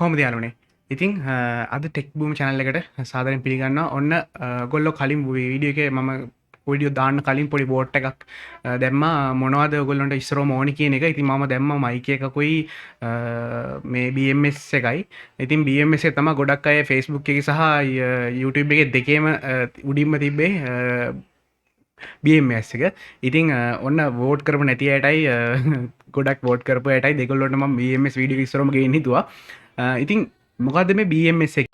කොහොමද යාළුවනේ? ඉතින් අද ටෙක් බූම් channel එකට සාදරයෙන් පිළිගන්නවා. ඔන්න ඔයගොල්ලෝ කලින් වීඩියෝ එකේ මම වීඩියෝ දාන්න කලින් පොඩි බෝට් එකක් දැම්මා මොනවද ඔයගොල්ලන්ට ඉස්සරෝම ඕනි කියන එක. ඉතින් මම දැම්මා මයික් එකකුයි මේ BMS එකයි. ඉතින් BMS එක තමයි ගොඩක් අය Facebook එකේ සහ YouTube එකේ දෙකේම උඩින්ම තිබ්බේ BMS එක. ඉතින් ඔන්න වෝට් කරපු නැති අයටයි ගොඩක් වෝට් කරපු අයටයි දෙගොල්ලොන්ට මම BMS වීඩියෝ එක ඉස්සරෝම ගේන්න හිතුවා. ඉතින් මොකක්ද මේ BMS එක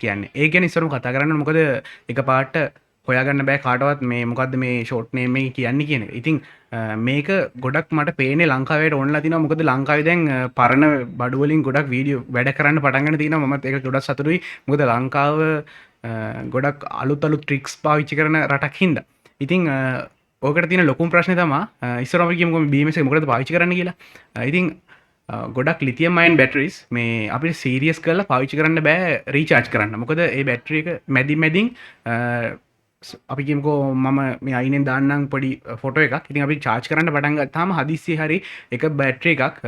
කියන්නේ? ඒ ගැන ඉස්සරම කතා කරන්න. මොකද එකපාරට හොයාගන්න බෑ කාටවත් මේ මොකද්ද මේ ෂෝට් නේම් එක කියන්නේ කියන එක. ඉතින් මේක ගොඩක් මට පේන්නේ ලංකාවට ඕනලා තිනවා. මොකද ලංකාවේ දැන් පරණ බඩු වලින් ගොඩක් වීඩියෝ වැඩ කරන්න පටන් ගන්න තියෙනවා. මමත් ඒක ගොඩක් සතුටුයි. මොකද ලංකාව ගොඩක් අලුත් ට්‍රික්ස් පාවිච්චි කරන රටක් හින්දා. ඉතින් ඕකට තියෙන ලොකුම ප්‍රශ්නේ තමයි ඉස්සරහම කියමුකෝ මේ BMS එක මොකටද පාවිච්චි කරන්න කියලා. ඉතින් ගොඩක් ලිතියම් අයන් බැටරිස් මේ අපිට සීරියස් කරලා පාවිච්චි කරන්න බෑ රීචාර්ජ් කරන්න. මොකද ඒ බැටරි එක මැදින් අපි කියමුකෝ මම මේ අයිනෙන් දාන්නම් පොඩි ෆොටෝ එකක්. ඉතින් අපි චාර්ජ් කරන්න පටන් ගත්තාම හදිස්සියේ හරි එක බැටරි එකක්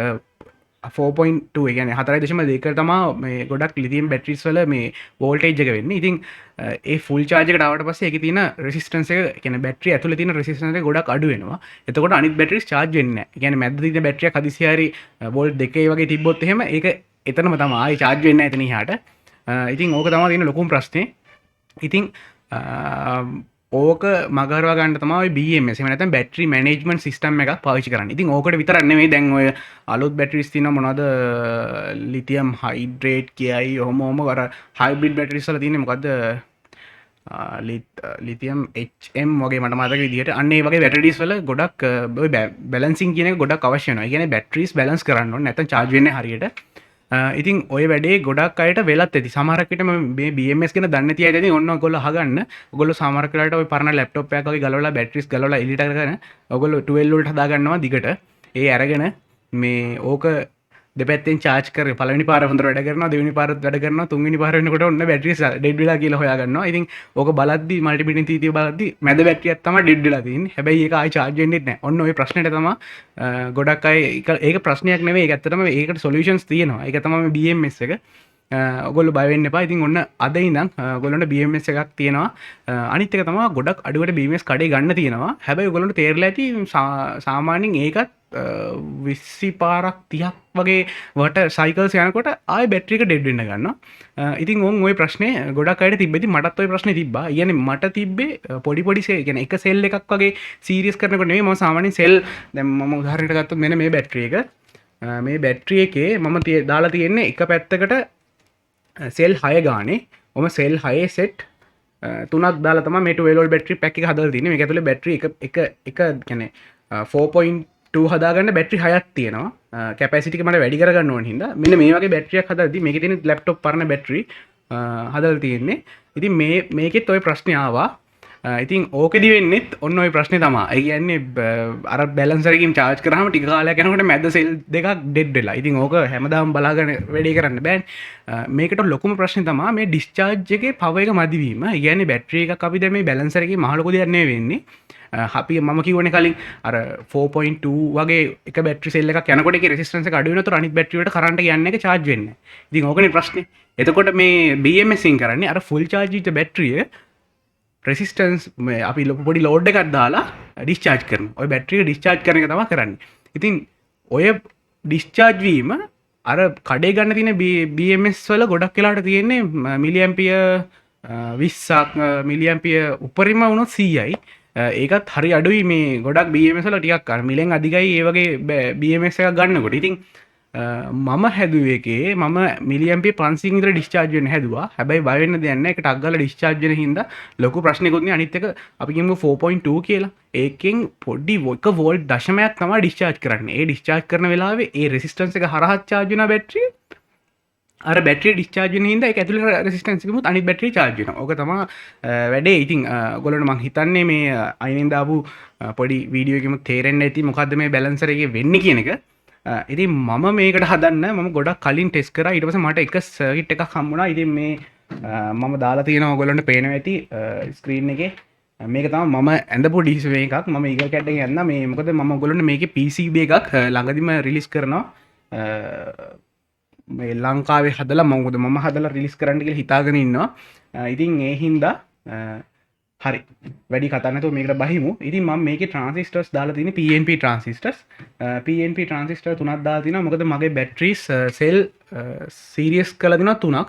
4.2 ඒ කියන්නේ 4.2 තමයි මේ ගොඩක් ලිතියම් බැටරිස් වල මේ වෝල්ටේජ් එක වෙන්නේ. ඉතින් ඒ ෆුල් චාර්ජ් එකට ආවට පස්සේ ඒකේ තියෙන රෙසිස්ටන්ස් එක කියන්නේ බැටරිය ඇතුලේ තියෙන රෙසිස්ටන්ස් එක ගොඩක් අඩු වෙනවා. එතකොට අනිත් බැටරිස් චාර්ජ් වෙන්නේ නැහැ. ඒ කියන්නේ මැද්දේ තියෙන බැටරියක් හදිස්සියේ හරි වෝල්ට් 2 වගේ තිබ්බොත් එහෙම ඒක එතනම තමයි ආයි චාර්ජ් වෙන්නේ නැහැ එතන එහාට. ඉතින් ඕක තමයි තියෙන ලොකුම ප්‍රශ්නේ. ඉතින් ඕක මගහරවා ගන්න තමයි BMS එහෙම නැත්නම් බැටරි මැනේජ්මන්ට් සිස්ටම් එකක් පාවිච්චි කරන්නේ. ඉතින් ඕකට විතරක් නෙමෙයි දැන් ඔය අලුත් බැටරිස් තියෙනවා මොනවද ලිතියම් හයිඩ්‍රේට් කියයි ඔහොම අර හයිබ්‍රිඩ් බැටරිස් වල තියෙන්නේ මොකද්ද ලිතියම් HM වගේ මට මතක විදිහට අන්න ඒ වගේ බැටරිස් වල ගොඩක් ඔය බැලන්සින් කියන එක ගොඩක් අවශ්‍ය වෙනවා. ඒ කියන්නේ බැටරිස් බැලන්ස් කරන්න ඕනේ නැත්නම් charge වෙන්නේ හරියට. ඉතින් ඔය වැඩේ ගොඩක් අයට වෙලත් ඇති. සමහරක් විට මේ BMS ගැන දන්නේ නැති අය ඉතින් ඔන්න ඔයගොල්ලෝ අහගන්න. ඔයගොල්ලෝ සමහරක් වෙලාවට ඔය පරණ ලැප්ටොප් එකක් වගේ ගලවලා බැටරිස් ගලවලා එලියට කරගෙන ඔයගොල්ලෝ 12 වෝල්ට් හදා ගන්නවා දිගට. ඒ අරගෙන මේ ඕක දෙපැත්තෙන් charge කරගෙන පළවෙනි පාර හොඳට වැඩ කරනවා, දෙවෙනි පාරත් වැඩ කරනවා, තුන්වෙනි පාර වෙනකොට ඔන්න බැටරිස් ඩෙඩ් වෙලා කියලා හොයා ගන්නවා. ඉතින් ඕක බලද්දි මල්ටිමීඩියම් තීතිය බලද්දි මැද බැටරියක් තමයි ඩෙඩ් වෙලා තියෙන්නේ. හැබැයි ඒක ආයි charge වෙන්නේ නැහැ. ඔන්න ඔය ප්‍රශ්නෙට තමයි ගොඩක් අය ඒක ප්‍රශ්නයක් නෙවෙයි. ඒක ඇත්තටම ඒකට solutions තියෙනවා. ඒක තමයි මේ BMS එක. ඔයගොල්ලෝ බය වෙන්න එපා. ඉතින් ඔන්න අද ඉඳන් ඔයගොල්ලොන්ට BMS එකක් තියෙනවා. අනිත් එක තමයි ගොඩක් අඩුවට BMS කඩේ ගන්න තියෙනවා. හැබැයි ඔයගොල්ලන්ට තේරෙලා ඇති සාමාන්‍යයෙන් ඒකත් 20 පාරක් 30ක් වගේ වට සයිකල්ස් යනකොට ආයෙ බැටරි එක ඩෙඩ් වෙන්න ගන්නවා. ඉතින් ওই ප්‍රශ්නේ ගොඩක් අයට තිබ්බෙදි මටත් ওই ප්‍රශ්නේ තිබ්බා. කියන්නේ මට තිබ්බේ පොඩි සෙල් කියන්නේ එක සෙල් එකක් වගේ සීරියස් කරනකොට නෙමෙයි මම සාමාන්‍යයෙන් සෙල් දැන් මම උදාහරණයක් ගත්තොත් මෙන්න මේ බැටරි එක. මේ බැටරි එකේ මම දාලා තියෙන්නේ එක පැත්තකට සෙල් 6 ගානේ. ඔම සෙල් 6 සෙට් 3ක් දාලා තමයි මේ 12 වෝල්ට් බැටරි පැක් එක හදලා තියෙන්නේ. මේක ඇතුලේ බැටරි එක කියන්නේ 4.2 හදාගන්න බැටරි 6ක් තියෙනවා. කැපැසිටි එක මට වැඩි කරගන්න ඕන හින්දා මෙන්න මේ වගේ බැටරියක් හදද්දි මේකේ තියෙන ලැප්ටොප් පරණ බැටරි හදලා තියෙන්නේ. ඉතින් මේකෙත් ওই ප්‍රශ්නේ ආවා. ඉතින් ඕකෙදි වෙන්නෙත් ඔන්න ඔය ප්‍රශ්නේ තමයි. ඒ කියන්නේ අර බැලන්සර් එකකින් charge කරාම ටික කාලයක් යනකොට මැද සෙල් දෙකක් ඩෙඩ් වෙලා. ඉතින් ඕක හැමදාම බලාගෙන වැඩේ කරන්න බෑනේ. මේකට ලොකුම ප්‍රශ්නේ තමයි මේ discharge එකේ power එක මදි වීම. ඒ කියන්නේ බැටරි එකක් අපි දැන් මේ බැලන්සර් එකේ මහ ලොකු දෙයක් නෙවෙයි වෙන්නේ. අපි මම කියවනේ කලින් අර 4.2 වගේ එක බැටරි සෙල් එකක් යනකොට ඒකේ රෙසිස්ටන්ස් එක අඩු වෙනතොර අනිත් බැටරි වලට කරන්ට් එක යන්නේ එක charge වෙන්නේ නැහැ. ඉතින් ඕකනේ ප්‍රශ්නේ. එතකොට මේ BMS එකෙන් කරන්නේ අර full charge වෙච්ච බැටරිය රෙසිස්ටන්ස් අපි පොඩි ලෝඩ් එකක් දාලා ඩිස්චාර්ජ් කරනවා. ඔය බැටරි එක ඩිස්චාර්ජ් කරන එක තමයි කරන්නේ. ඉතින් ඔය ඩිස්චාර්ජ් වීම අර කඩේ ගන්න තියෙන BMS වල ගොඩක් වෙලාවට තියෙන්නේ මිලි ඇම්පියර් 20ක් මිලි ඇම්පියර් උඩරිම වුණොත් 100යි. ඒකත් හරි අඩුයි මේ ගොඩක් BMS වල ටිකක් අර මිලෙන් අධිකයි ඒ වගේ BMS එකක් ගන්නකොට. ඉතින් මම හැදුවේ එකේ මම මිලි ඇම්පියර් 500 විතර ඩිස්චාර්ජ් වෙන්න හැදුවා. හැබැයි බය වෙන්න දෙයක් නැහැ. ඒකට ටක් ගාලා ඩිස්චාර්ජ් වෙන හින්දා ලොකු ප්‍රශ්නයක්වත් නෑ. අනිත් එක අපි කියමු 4.2 කියලා. ඒකෙන් පොඩි 1 වෝල්ට් දශමයක් තමයි ඩිස්චාර්ජ් කරන්නේ. ඒ ඩිස්චාර්ජ් කරන වෙලාවේ ඒ රෙසිස්ටන්ස් එක හරහා charge වෙන බැටරිය අර බැටරි ඩිස්චාර්ජ් වෙන හින්දා ඒක ඇතුළේ රෙසිස්ටන්ස් එකමුත් අනිත් බැටරි චාර්ජ් වෙනවා. ඕක තමයි වැඩේ. ඉතින් ඔයගොල්ලන්ට මං හිතන්නේ මේ අයිනෙන් දාපු පොඩි වීඩියෝ එකෙම තේරෙන්න ඇති මොකද්ද මේ බැලන්සර් එකේ වෙන්නේ කියන එක. ඉතින් මම මේකට හදන්න මම ගොඩක් කලින් ටෙස්ට් කරා. ඊට පස්සේ මට එක සර්කිට් එකක් හම්බුණා. ඉතින් මේ මම දාලා තියෙනවා ඔයගොල්ලන්ට පේනවා ඇති ස්ක්‍රීන් එකේ. මේක තමයි මම ඇඳපු ඩිස්ප්ලේ එකක්. මම ඊගල් කැට් එකේ යන්න මේ මොකද මම ඔයගොල්ලන්ට මේකේ PCB එකක් ළඟදිම රිලීස් කරනවා. මේ ලංකාවේ හදලා මොකද මම හදලා රිලීස් කරන්න කියලා හිතාගෙන ඉන්නවා. ඉතින් ඒ හින්දා හරි වැඩි කතා නැතුව මේකට බහිමු. ඉතින් මම මේකේ ට්‍රාන්සිස්ටර්ස් දාලා තියෙන්නේ PNP ට්‍රාන්සිස්ටර්ස්. PNP ට්‍රාන්සිස්ටර් තුනක් දාලා තිනවා. මොකද මගේ බැටරිස් සෙල් සීරියස් කරලා තිනවා තුනක්.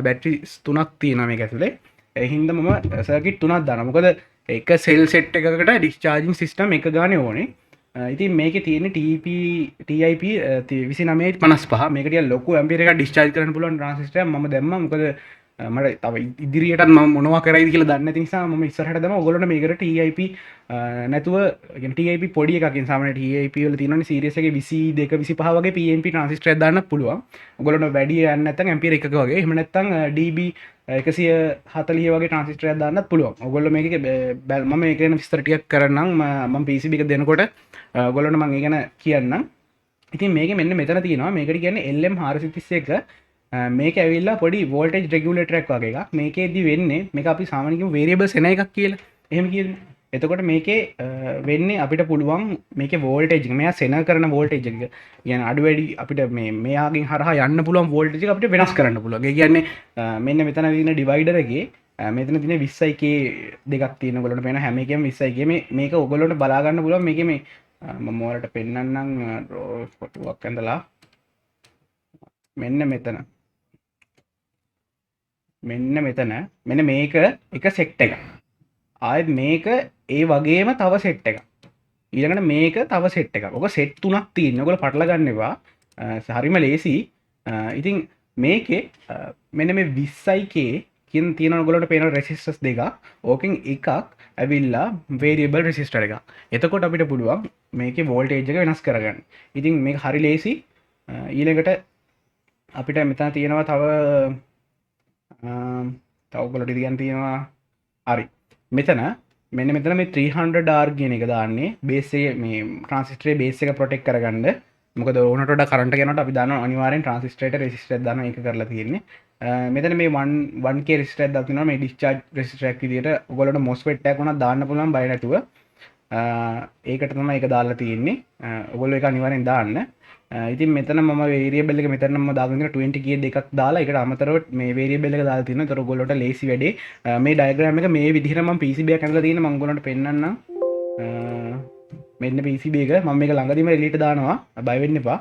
බැටරිස් තුනක් තියෙනවා මේක ඇතුලේ. ඒ හින්දා මම සර්කිට් තුනක් දානවා. මොකද එක සෙල් සෙට් එකකට ඩිස්චාර්ජින් සිස්ටම් එක ගානේ ඕනේ. ඉතින් මේකේ තියෙන TIP 2955 මේක ටිකක් ලොකු ඇම්පියර් එකක් ඩිස්චාර්ජ් කරන්න පුළුවන් ට්‍රාන්සිස්ටර් එකක් මම දැම්මා. මොකද මට තව ඉදිරියටත් මම මොනවා කරයිද කියලා දන්නේ නැති නිසා මම ඉස්සරහට දැම්මා. ඔයගොල්ලන්ට මේකට TIP නැතුව කියන්නේ TIP පොඩි එකකින් සාමාන්‍ය TIP වල තියෙනවනේ සීරීස් එකේ 22 25 වගේ PNP ට්‍රාන්සිස්ටර් එකක් දාන්නත් පුළුවන්. ඔයගොල්ලන්ට වැඩි යන්නේ නැත්නම් ඇම්පියර් එකක වගේ. එහෙම නැත්නම් DB 140 වගේ ට්‍රාන්සිස්ටර් එකක් දාන්නත් පුළුවන්. ඔයගොල්ලෝ මේකේ මම ඒක ගැන විස්තර ටිකක් කරන්නම්. මම PCB එක දෙනකොට ඔයගොල්ලන්ට මම ඒ ගැන කියන්නම්. ඉතින් මේකේ මෙන්න මෙතන තියෙනවා මේකට කියන්නේ LM431 මේක ඇවිල්ලා පොඩි වෝල්ටේජ් රෙගියුලේටර් එකක් වගේ එකක්. මේකේදී වෙන්නේ මේක අපි සාමාන්‍යයෙන් කියමු වේරියබල්ස් එන එකක් කියලා. එහෙම කියමු. එතකොට මේකේ වෙන්නේ අපිට පුළුවන් මේකේ වෝල්ටේජ් එක මෙයා සෙන කරන වෝල්ටේජ් එක කියන්නේ අඩු වැඩි අපිට මේ මෙයාගෙන් හරහා යන්න පුළුවන් වෝල්ටේජ් එක අපිට වෙනස් කරන්න පුළුවන්. ඒ කියන්නේ මෙන්න මෙතන තියෙන ඩිවයිඩර් එකේ මෙතන තියෙන 20k දෙකක් තියෙන ඔයගොල්ලන්ට පේන හැම එකෙම 20k මේක ඔයගොල්ලන්ට බලා ගන්න පුළුවන් මේකේ මේ මම ඔයාලට පෙන්නන්නම් ෆොටෝවක් ඇඳලා මෙන්න මෙතන මෙන්න මේක එක සෙට් එකක්. ආයෙත් මේක ඒ වගේම තව සෙට් එකක්. ඊළඟට මේක තව සෙට් එකක්. ඔක සෙට් තුනක් තියෙනවා. ඔයගොල්ලෝ පටල ගන්න එපා. හරිම ලේසි. ඉතින් මේකේ මෙන්න මේ 20k කියන තියෙන ඔයගොල්ලන්ට පේන රෙසිස්ටර්ස් දෙකක්. ඕකෙන් එකක් ඇවිල්ලා වේරියබල් රෙසිස්ටර් එකක්. එතකොට අපිට පුළුවන් මේකේ වෝල්ටේජ් එක වෙනස් කරගන්න. ඉතින් මේක හරි ලේසි. ඊළඟට අපිට මෙතන තියෙනවා තව ඔයගොල්ලෝ ටිකක් තියෙනවා. හරි. මෙතන මෙන්න මෙතන මේ 300R කියන එක දාන්නේ බේස් එකේ මේ ට්‍රාන්සිස්ටරේ බේස් එක ප්‍රොටෙක්ට් කරගන්න. මොකද ඕනට වඩා කරන්ට් එක යනකොට අපි දන්නවා අනිවාර්යෙන් ට්‍රාන්සිස්ටරේට රෙසිස්ටර් එකක් දානවා ඒක කරලා තියෙන්නේ. මෙතන මේ 1k රෙසිස්ටර් එකක් දාලා තිනවා මේ ඩිස්චාර්ජ් රෙසිස්ටර් එකක් විදියට ඔයගොල්ලන්ට MOSFET එකක් උනත් දාන්න පුළුවන් බය නැතුව. ඒකට තමයි ඒක දාලා තියෙන්නේ. ඔයගොල්ලෝ ඒක අනිවාර්යෙන් දාන්න. ඉතින් මෙතන මම වේරියබල් එක මෙතන මම දාගෙන ඉන්න 20k දෙකක් දාලා ඒකට අමතරව මේ වේරියබල් එක දාලා තියෙනවා. ඒතර ඔයගොල්ලන්ට ලේසි වැඩේ. මේ ඩයග්‍රෑම් එක මේ විදිහට මම PCB එකක් ඇඳලා තියෙන මම ඔයගොල්ලන්ට පෙන්නන්නම්. මෙන්න PCB එක මම මේක ළඟදීම එළියට දානවා. බය වෙන්න එපා.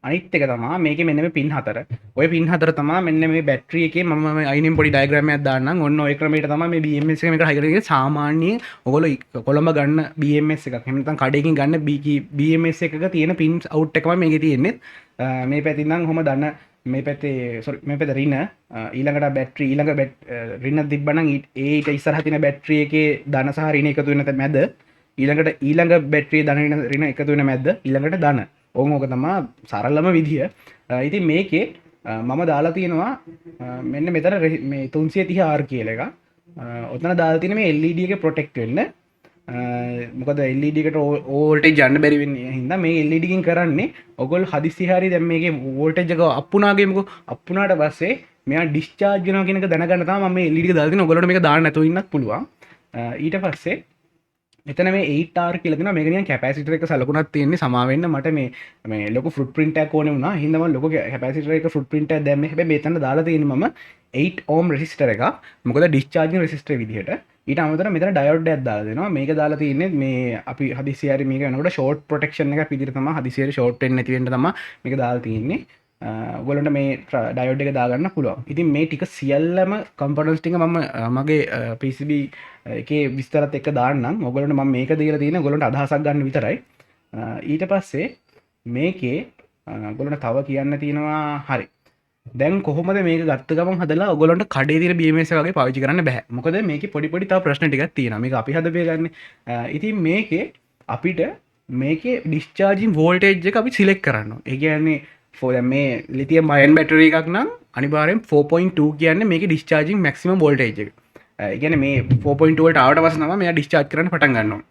අනිත් එක තමයි මේකේ මෙන්න මේ පින් 4. ඔය පින් 4 තමයි මෙන්න මේ බැටරි එකේ මම අයිනෙන් පොඩි ඩයග්‍රෑම් එකක් දාන්නම්. ඔන්න ඔය ක්‍රමයට තමයි මේ BMS එක මේකට හයි කරගෙන සාමාන්‍යයෙන් ඔයගොල්ලෝ කොළඹ ගන්න BMS එකක්. එහෙම නැත්නම් කඩේකින් ගන්න BMS එකක තියෙන පින් අවුට් එකමයි මේකේ තියෙන්නේ. මේ පැතින් නම් කොහොම දන්න මේ පැත්තේ මේ පැත්තේ රින ඊළඟට බැටරි ඊළඟ රින තිබ්බනම් ඊට ඉස්සරහ තියෙන බැටරි එකේ ධන සහ රින එකතු වෙන මැද ඊළඟ බැටරි ධන රින එකතු වෙන මැද ඊළඟට ධන ඕක තමා සරලම විදිහ. ඉතින් මේකේ මම දාලා තියෙනවා මෙන්න මෙතන මේ 330R කියලා එක. ඔතන දාලා තියෙන මේ LED එක ප්‍රොටෙක්ට් වෙන්න. මොකද LED එකට වෝල්ටේජ් යන්න බැරි වෙන්නේ හින්දා මේ LED එකකින් කරන්නේ ඔයගොල්ලෝ හදිස්සි හරි දැන් මේකේ වෝල්ටේජ් එක අප් වුණා ගේමුකෝ. අප් වුණාට පස්සේ මෙයා ඩිස්චාර්ජ් වෙනවා කියන එක දැනගන්න තමයි මම මේ LED එක දාලා තියෙන්නේ. ඔයගොල්ලන්ට මේක දාන්න නැතුව ඉන්නත් පුළුවන්. ඊට පස්සේ මෙතන මේ 8R කියලා දෙනවා. මේක නිකන් කැපැසිටර් එක සලකුණක් තියෙන්නේ. සමා වෙන්න මට මේ ලොකු ෆුට් ප්‍රින්ට් එකක් ඕනේ වුණා. හින්දා මම ලොකු කැපැසිටර් එක ෆුට් ප්‍රින්ට් එකක් දැම්මේ. හැබැයි මෙතන දාලා තියෙන්නේ මම 8 ohm රෙසිස්ටර් එකක්. මොකද ඩිස්චාර්ජින් රෙසිස්ටර් විදිහට. ඊට අමතරව මෙතන ඩයෝඩ් එකක් දාලා දෙනවා. මේක දාලා තියෙන්නේ මේ අපි හදිසි හරි මේක වෙනකොට ෂෝට් ප්‍රොටෙක්ෂන් එකක් විදිහට තමයි හදිසි හරි ෂෝට් වෙන්නේ නැති වෙන්න තමයි මේක දාලා තියෙන්නේ. ඔයගොල්ලන්ට මේ ඩයෝඩ් එක දාගන්න පුළුවන්. ඉතින් මේ ටික සියල්ලම කම්පොනන්ට්ස් ටික මම මගේ PCB එකේ විස්තරත් එක්ක දාන්නම්. ඔයගොල්ලන්ට මම මේක දීලා තියෙන ඔයගොල්ලන්ට අදහසක් ගන්න විතරයි. ඊට පස්සේ මේකේ ඔයගොල්ලන්ට තව කියන්න තියෙනවා. හරි. දැන් කොහොමද මේක ගත්ත ගමන් හදලා ඔයගොල්ලන්ට කඩේ තියෙන BMS වගේ පාවිච්චි කරන්න බෑ. මොකද මේකේ පොඩි තව ප්‍රශ්න ටිකක් තියෙනවා. මේක අපි හදපේ ගන්න. ඉතින් මේකේ අපිට මේකේ ඩිස්චාර්ජින් වෝල්ටේජ් එක අපි සිලෙක්ට් කරන්න ඕනේ. ඒ කියන්නේ මේ ලිතියම් අයන් බැටරි එකක් නම් අනිවාර්යෙන් 4.2 කියන්නේ මේකේ ඩිස්චාර්ජින් මැක්සිමම් වෝල්ටේජ් එක. ඒ කියන්නේ මේ 4.2 වලට ආවට පස්සේ තමයි මෙයා ඩිස්චාර්ජ් කරන්න පටන් ගන්නවා.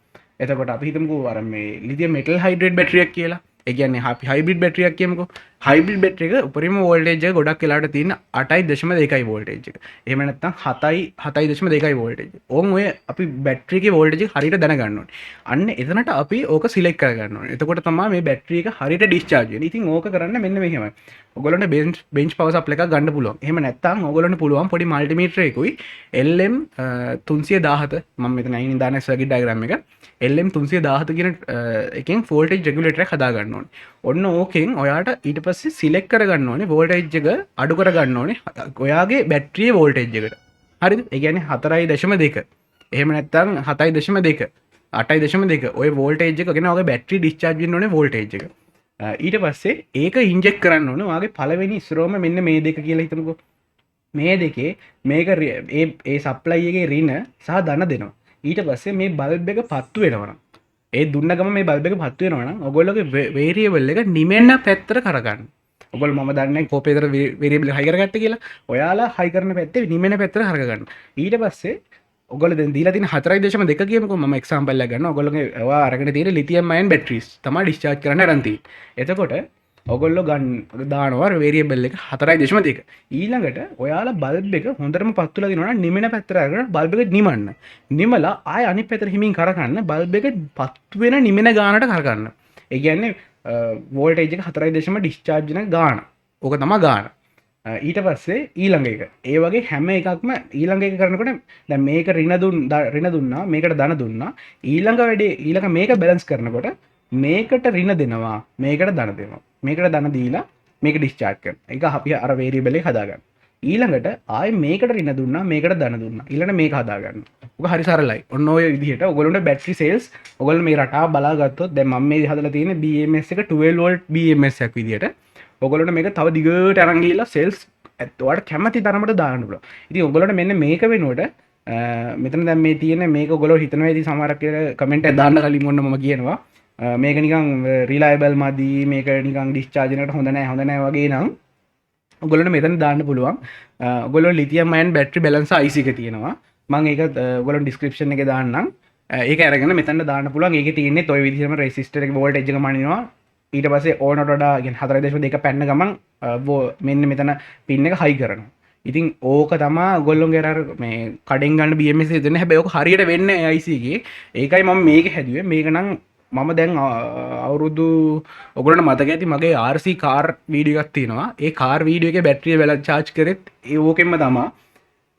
එතකොට අපි හිතමුකෝ අර මේ ලිතියම් මෙටල් හයිඩ්‍රේට් බැටරියක් කියලා. ඒ කියන්නේ අපි හයිබ්‍රිඩ් බැටරියක් කියමුකෝ. හයිබ්‍රිඩ් බැටරි එක උපරිම වෝල්ටේජ් එක ගොඩක් වෙලාවට තියෙන 8.2 වෝල්ටේජ් එක. එහෙම නැත්නම් 7.2 වෝල්ටේජ්. ඕන් ඔය අපි බැටරි එකේ වෝල්ටේජ් එක හරියට දැනගන්න ඕනේ. අන්න එතනට අපි ඕක සිලෙක්ට් කරගන්න ඕනේ. එතකොට තමයි මේ බැටරි එක හරියට ඩිස්චාර්ජ් වෙන්නේ. ඉතින් ඕක කරන්න මෙන්න මෙහෙමයි. ඔයගොල්ලන්ට බෙන්ච් පවර් සප්ලයි එකක් ගන්න පුළුවන්. එහෙම නැත්නම් ඔයගොල්ලන්ට පුළුවන් පොඩි මල්ටිමීටර් එකකුයි LM 317 මම මෙතන අයින් දාන සර්කිට් ඩයග්‍රෑම් එක LM 317 කියන එකෙන් වෝල්ටේජ් රෙගුලේටර් එක හදා ගන්න ඕනේ. ඔන්න ඕකෙන් ඔයාට ඊට පස්සේ සිලෙක්ට් කරගන්න ඕනේ වෝල්ටේජ් එක අඩු කරගන්න ඕනේ ඔයාගේ බැටරියේ වෝල්ටේජ් එකට. හරිද? ඒ කියන්නේ 4.2. එහෙම නැත්නම් 7.2. 8.2 ඔය වෝල්ටේජ් එක කියන ඔයාගේ බැටරි ඩිස්චාර්ජ් වෙන්න ඕනේ වෝල්ටේජ් එක. ඊට පස්සේ ඒක ඉන්ජෙක්ට් කරන්න ඕනේ ඔයාගේ පළවෙනි ඉස්සරෝම මෙන්න මේ දෙක කියලා හිතමුකෝ. මේ දෙකේ මේක ඒ සප්ලයි එකේ ඍණ සහ ධන දෙනවා. ඊට පස්සේ මේ බල්බ් එක පත්තු වෙනවා නම් ඒ දුන්න ගම මේ බල්බ් එක පත්තු වෙනවා නම් ඔයගොල්ලෝගේ වේරියබල් එක නිමෙන්න පැත්තට කරගන්න. ඔයගොල්ලෝ මම දන්නේ කෝපේතර වේරියබල් හයි කරගත්ත කියලා. ඔයාලා හයි කරන පැත්තේ නිමෙන්න පැත්තට කරගන්න. ඊට පස්සේ ඔගොල්ලෝ දැන් දීලා තියෙන 4.2 කියමුකෝ මම එක්සැම්පල් එකක් ගන්නවා. ඔයගොල්ලෝගේ ඔයා අරගෙන තියෙන ලිතියම් අයන් බැටරිස් තමයි ඩිස්චාර්ජ් කරන්න අරන් තියෙන්නේ. එතකොට ඔගොල්ලෝ දානවා වේරියබල් එක 4.2. ඊළඟට ඔයාලා බල්බ් එක හොඳටම පත්තුලා දිනනවා නම් නිමෙන පැත්තට අරගෙන බල්බ් එක නිමන්න. නිමලා ආය අනිත් පැත්තට හිමින් කරකන්න බල්බ් එක පත්තු වෙන නිමෙන ගානට කරකන්න. ඒ කියන්නේ වෝල්ටේජ් එක 4.2 ඩිස්චාර්ජ් වෙන ගාන. ඕක තමයි ගාන. ඊට පස්සේ ඊළඟ එක. ඒ වගේ හැම එකක්ම ඊළඟ එක කරනකොට දැන් මේක ඍණ දුන්නා මේකට ධන දුන්නා. ඊළඟ වැඩේ ඊළඟ මේක බැලන්ස් කරනකොට මේකට ඍණ දෙනවා මේකට ධන දෙනවා. මේකට ධන දීලා මේක ඩිස්චාර්ජ් කරනවා. ඒක අපි අර වේරියබල් එක හදාගන්න. ඊළඟට ආයේ මේකට ඍණ දුන්නා මේකට ධන දුන්නා. ඊළඟට මේක හදාගන්න. ඔක හරි සරලයි. ඔන්න ඔය විදිහට ඔයගොල්ලන්ට බැටරි සේල්ස් ඔයගොල්ලෝ මේ රටාව බලාගත්තොත් දැන් මම මේ හදලා තියෙන්නේ BMS එක 12 වෝල්ට් BMS එකක් විදිහට. ඔයගොල්ලන්ට මේක තව දිගට අරන් ගිහිල්ලා සේල්ස් ඔයාලට කැමති තරමට දාන්න පුළුවන්. ඉතින් ඔයගොල්ලන්ට මෙන්න මේක වෙනුවට මෙතන දැන් මේ තියෙන මේක ඔයගොල්ලෝ හිතනවා ඉතින් සමහරක් කියලා කමෙන්ට් එක දාන්න කලින් මොන්න මම කියනවා මේක නිකන් රිලයබල් මදි මේක නිකන් ඩිස්චාර්ජ් එකකට හොඳ නැහැ වගේ නම් ඔයගොල්ලන්ට මෙතන දාන්න පුළුවන්. ඔයගොල්ලෝ ලිතියම් අයන් බැටරි බැලන්ස් IC එක තියෙනවා. මම ඒක ඔයගොල්ලෝ ඩිස්ක්‍රිප්ෂන් එකේ දාන්නම්. ඒක අරගෙන මෙතන දාන්න පුළුවන්. ඒකේ තියෙන්නේ toy විදිහටම රෙසිස්ටර් එකේ වෝල්ටේජ් එක මනිනවා. ඊට පස්සේ ඕනට වඩා කියන්නේ 4.2 පැන්න ගමන් මෙන්න මෙතන පින් එක හයි කරනවා. ඉතින් ඕක තමයි ඔයගොල්ලෝගේ අර මේ කඩෙන් ගන්න BMS එකේ දෙන්නේ. හැබැයි ඕක හරියට වෙන්නේ නැහැ IC එකේ. ඒකයි මම මේක හැදුවේ. මේක නම් මම දැන් අවුරුදු ඔයගොල්ලන්ට මතක ඇති මගේ RC කාර් වීඩියෝ එකක් තියෙනවා. ඒ කාර් වීඩියෝ එකේ බැටරිය වෙලා charge කරෙත් ඒ ඕකෙන්ම තමයි.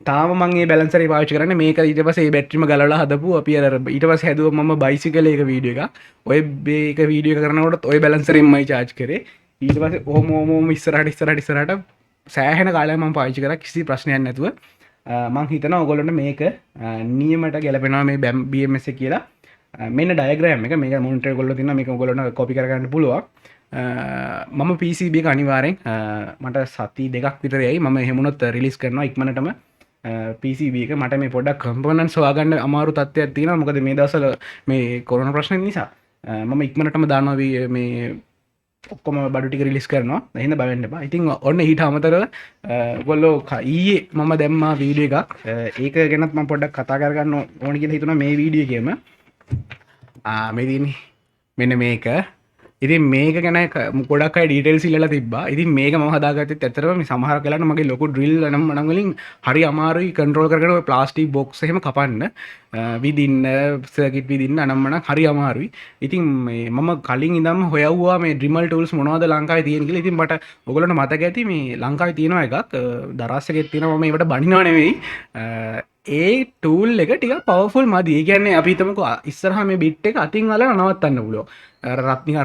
තාම මම මේ බැලන්සර් එක පාවිච්චි කරන්නේ. මේක ඊට පස්සේ මේ බැටරිම ගලවලා හදපු අපි අර ඊට පස්සේ හැදුවා මම බයිසිකල් එක වීඩියෝ එකක්. ඔය මේක වීඩියෝ එක කරනකොට ඔය බැලන්සරෙන්මයි charge කරේ. ඊට පස්සේ ඕම ඉස්සරහට සෑහෙන කාලයක් මම පාවිච්චි කරා කිසි ප්‍රශ්නයක් නැතුව. මම හිතනවා ඔයගොල්ලන්ට මේක නියමයට ගැලපෙනවා මේ BMS එක කියලා. මෙන්න ඩයග්‍රෑම් එක මේක මොනිටර් ඔයගොල්ලෝ තියෙනවා මේක ඔයගොල්ලන්ට කොපි කරගන්න පුළුවන්. මම PCB එක අනිවාර්යෙන් මට සති දෙකක් විතර යයි මම එහෙමුණොත් රිලීස් කරනවා ඉක්මනටම PCB එක. මට මේ පොඩ්ඩක් කම්පොනන්ට්ස් හොයාගන්න අමාරු තත්ත්වයක් තියෙනවා. මොකද මේ දවස්වල මේ කොරෝනා ප්‍රශ්න නිසා මම ඉක්මනටම දානවා මේ ඔක්කොම බඩු ටික රිලීස් කරනවා. එහෙනම් බය වෙන්න එපා. ඉතින් ඔන්න ඊට අමතරව ඔයගොල්ලෝ ඊයේ මම දැම්මා වීඩියෝ එකක්. ඒක ගැනත් මම පොඩ්ඩක් කතා කරගන්න ඕන කියලා හිතුණා මේ වීඩියෝ එකේම. මේ තියෙන්නේ මෙන්න මේක. ඉතින් මේක ගැන ගොඩක් අය ඩීටේල්ස් ඉල්ලලා තිබ්බා. ඉතින් මේක මම හදාගත්තෙත් ඇත්තටම මේ සමහර වෙලාවට මගේ ලොකු ඩ්‍රිල් නම් වලින් හරි අමාරුයි කන්ට්‍රෝල් කරගෙන ඔය ප්ලාස්ටික් බොක්ස් එහෙම කපන්න විදින්න සර්කිට් විදින්න අනම්මනම් හරි අමාරුයි. ඉතින් මේ මම කලින් ඉඳන්ම හොයවුවා මේ ඩ්‍රිමල් ටූල්ස් මොනවද ලංකාවේ තියෙන කියලා. ඉතින් මට ඔයගොල්ලන්ට මතක ඇති මේ ලංකාවේ තියෙනවා එකක් දරස් එකේ තියෙනවා. මම ඒවට බනිනව නෙවෙයි. ඒ ටූල් එක ටිකක් පවර්ෆුල් මදි. ඒ කියන්නේ අපි හිතමුකෝ ඉස්සරහා මේ බිට් එක අතින් අල්ලලා නවත්තන්න පුළුවන්.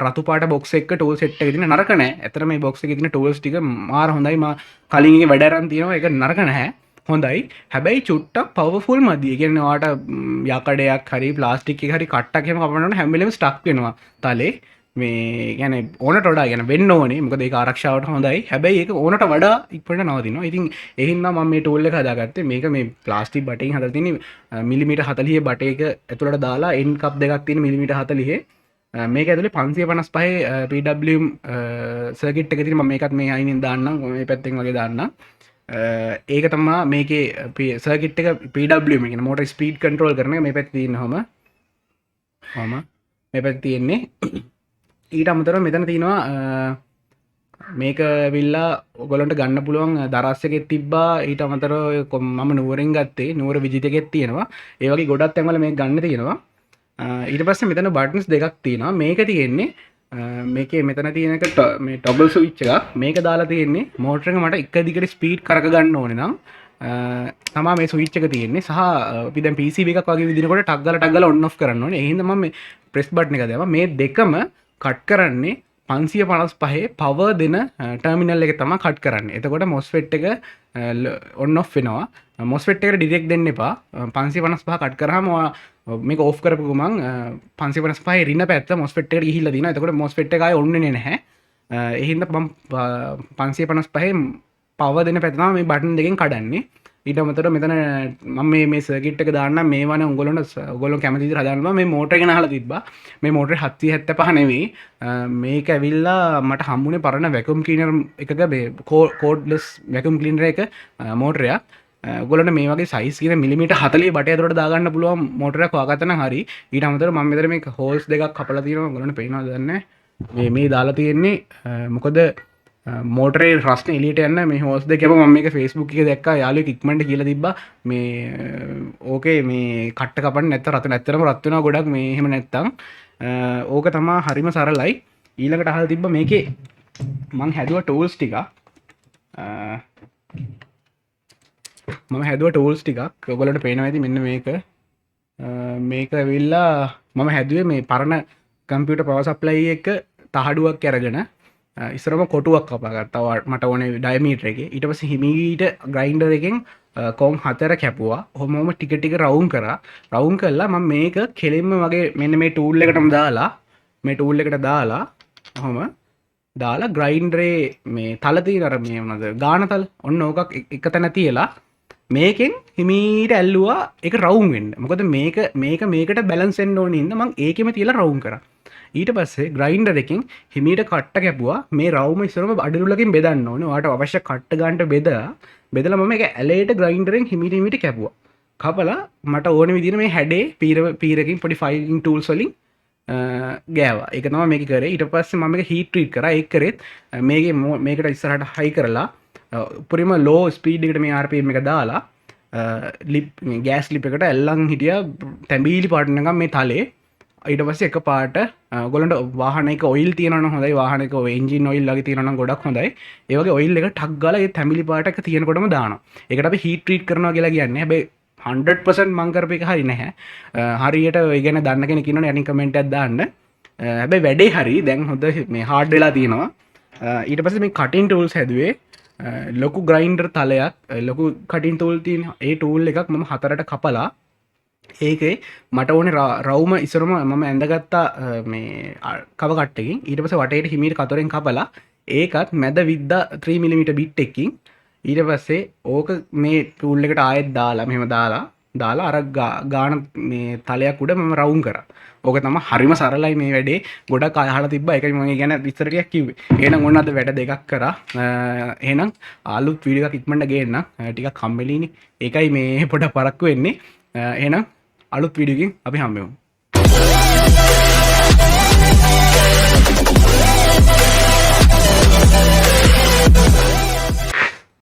රතු පාට බොක්ස් එක ටූල් සෙට් එකේ තියෙන නරක නැහැ. ඇත්තට මේ බොක්ස් එකේ තියෙන ටූල්ස් ටික මාර හොඳයි. මා කලින් එකේ වැඩ අරන් තියෙනවා. ඒක නරක නැහැ. හොඳයි. හැබැයි චුට්ටක් පවර්ෆුල් මදි. ඒ කියන්නේ ඔයාට යකඩයක් හරි ප්ලාස්ටික් එක හරි කට්ටක් එහෙම කපනකොට හැම වෙලෙම ස්ටක් වෙනවා. තලේ මේ කියන්නේ ඕනට වඩා يعني වෙන්න ඕනේ. මොකද ඒක ආරක්ෂාවට හොඳයි. හැබැයි ඒක ඕනට වඩා ඉක්මනට නවතිනවා. ඉතින් ඒ හින්දා මම මේ ටූල් එක හදාගත්තේ. මේක මේ ප්ලාස්ටික් බටෙන් හදලා තියෙන මිලිමීටර් 40 බටේක ඇතුළට දාලා එන්ඩ් කප් දෙකක් තියෙන මිලිමීටර් 40. මේක ඇතුලේ 555 PWM සර්කිට් එක තියෙන. මම මේකත් මේ අයිනින් දාන්නම්, මේ පැත්තෙන් වගේ දාන්නම්. ඒක තමා මේකේ සර්කිට් එක PWM කියන මෝටර් ස්පීඩ් කන්ට්‍රෝල් කරන එක මේ පැත්තේ තියෙනවම මේ පැත්තේ තියෙන්නේ. ඊට අමතරව මෙතන තියෙනවා මේක විල්ලා ඔගොලන්ට ගන්න පුළුවන් දරස් එකෙත් තිබ්බා. ඊට අමතරව මම නුවරින් ගත්තේ, නුවර විජිත එකෙත් තියෙනවා. ඒ වගේ ගොඩක් තැන්වල මේක ගන්න තියෙනවා. ඊට පස්සේ මෙතන බටන්ස් දෙකක් තියෙනවා. මේක තියෙන්නේ මේකේ මෙතන තියෙන එක මේ ටොගල් ස්විච් එකක්. මේක දාලා තියෙන්නේ මෝටර එක මට එක දිගට ස්පීඩ් කරක ගන්න ඕනේ නම් තමා මේ ස්විච් එක තියෙන්නේ. සහ අපි දැන් PCB එකක් වගේ විදිනකොට ටක් ගාලා ඔන් ඔෆ් කරන්න ඕනේ. ඒ හින්දා මම මේ ප්‍රෙස් බටන් එක දැම්මා. මේ දෙකම කට් කරන්නේ 555 පවර් දෙන ටර්මිනල් එක තමයි කට් කරන්නේ. එතකොට MOSFET එක ඔන් ඔෆ් වෙනවා. MOSFET එකට ඩිරෙක්ට් දෙන්න එපා. 555 කට් කරාම මේක ඕෆ් කරපු ගමන් 555 රින පැත්ත MOSFET එකට ගිහිල්ලා දිනවා. එතකොට MOSFET එක ආයේ ඔන් වෙන්නේ නැහැ. ඒ හින්දා මම 555 පවර් දෙන පැත්ත තමයි මේ බටන් දෙකෙන් කඩන්නේ. ඊට අමතරව මෙතන මම මේ සර්කිට් එක දාන්නම්. මේවනේ ඔයගොල්ලෝ කැමති විදිහට හදාන්න බෑ. මේ මෝටර එක ගෙනහලා තිබ්බා. මේ මෝටරේ 775 නෙවෙයි. මේක ඇවිල්ලා මට හම්බුනේ පරණ වැකියුම් ක්ලීනර් එකක මේ කෝඩ්ලස් වැකියුම් ක්ලීනර් එක මෝටරයක්. ඔයගොල්ලන්ට මේ වගේ සයිස් කියන මිලිමීටර් 40 බටය ඇතුළට දාගන්න පුළුවන් මෝටරයක් හොයාගත්තා නම් හරි. ඊට අමතරව මම මෙතන මේ හෝල්ස් දෙකක් කපලා තියෙනවා. ඔයගොල්ලන්ට පේනවද දන්නේ නැහැ. මේ දාලා තියෙන්නේ මොකද මෝටරේ රස්නේ එළියට යන්න මේ හෝස් දෙක කැපුවා. මම මේක Facebook එකේ දැක්කා. යාළුවෙක් ඉක්මනට කියලා තිබ්බා මේ ඕකේ මේ කට්ට කපන්න නැත්නම් රත් නැත්තරම රත් වෙනවා ගොඩක් මේ එහෙම නැත්තම්. ඕක තමයි හරිම සරලයි. ඊළඟට අහලා තිබ්බා මේකේ මං හැදුවා ටූල්ස් ටිකක්. ඔයගොල්ලන්ට පේනවා ඇති මෙන්න මේක. මේක ඇවිල්ලා මම හැදුවේ මේ පරණ කම්පියුටර් පවර් සප්ලයි එක තහඩුවක් අරගෙන ඉස්සරම කොටුවක් කපාගත්තා මට ඕනේ ඩයමීටර් එකේ. ඊට පස්සේ හිමීට ග්‍රයින්ඩර් එකෙන් කොම් 4 කැපුවා. ඔහොමම ටික ටික රවුම් කරා. රවුම් කළා මම මේක කෙලින්ම වගේ මෙන්න මේ ටූල් එකටම දාලා ඔහොම දාලා ග්‍රයින්ඩරේ මේ තල තියෙන අර මේ මොනවද ගානතල ඔන්න ඕකක් එක තැන තියලා මේකෙන් හිමීට ඇල්ලුවා ඒක රවුම් වෙන්න. මොකද මේකට බැලන්ස් වෙන්න ඕනේ ඉන්න මම ඒකෙම තියලා රවුම් කරා. ඊට පස්සේ ග්‍රයින්ඩර් එකෙන් හිමීට කට්ට කැපුවා. මේ රවුම ඉස්සරම අඩිරුලකින් බෙදන්න ඕනේ. ඔයාලට අවශ්‍ය කට්ට ගන්නට බෙදලා මම මේක ඇලේට ග්‍රයින්ඩරෙන් හිමීට කැපුවා. කපලා මට ඕන විදිහට මේ හැඩේ පීරකින් පොඩි ෆයිලින් ටූල්ස් වලින් ගෑවා. ඒක තමයි මේක කරේ. ඊට පස්සේ මම මේක හීට් ට්‍රීට් කරා. ඒක කරෙත් මේකට ඉස්සරහට හයි කරලා උපරිම ලෝ ස්පීඩ් එකට මේ RPM එක දාලා ගෑස් ලිප් එකට ඇල්ලන් හිටියා තැඹීලි පාට නිකන් මේ තලේ. ඊට පස්සේ එක පාට ඔයගොල්ලන්ට වාහනයක ඔයිල් තියෙනවා නම් හොඳයි. වාහනයක එන්ජින් ඔයිල් වගේ තියෙනවා නම් ගොඩක් හොඳයි. ඒ වගේ ඔයිල් එක ටක් ගාලා ඒ තැඹිලි පාට එක තියෙනකොටම දානවා. ඒකට අපි හීට් ට්‍රීට් කරනවා කියලා කියන්නේ. හැබැයි 100% මං කරපු එක හරි නැහැ. හරියට ඒ ගැන දන්න කෙනෙක් ඉන්නවනේ යටින් කමෙන්ට් එකක් දාන්න. හැබැයි වැඩේ හරි. දැන් හොඳ මේ හાર્ඩ් වෙලා තියෙනවා. ඊට පස්සේ මේ කටින් ටූල්ස් හැදුවේ ලොකු ග්‍රයින්ඩර් තලයක් ලොකු කටින් ටූල් තියෙන ඒ ටූල් එකක් මම 4ට කපලා ඒකේ මට ඕනේ රවුම ඉස්සරම මම ඇඳගත්තා මේ කව කට්ටකින්. ඊට පස්සේ වටේට හිමීට කතරෙන් කපලා ඒකත් මැද විද්දා 3 mm බිට් එකකින්. ඊට පස්සේ ඕක මේ ටූල් එකට ආයෙත් දාලා මෙහෙම දාලා අර ගාන මේ තලයක් උඩ මම රවුම් කරා. ඕක තමයි හරිම සරලයි මේ වැඩේ. ගොඩක් අය අහලා තිබ්බා. ඒකයි මම ගැන විස්තර ටිකක් කිව්වේ. එහෙනම් ඔන්න අද වැඩ දෙකක් කරා. එහෙනම් අලුත් වීඩියෝ එකක් ඉක්මනට ගේන්න. ටිකක් කම්මැලිනේ. ඒකයි මේ පොඩ පරක්කු වෙන්නේ. එහෙනම් අලුත් වීඩියෝ එකකින් අපි හම්බෙමු.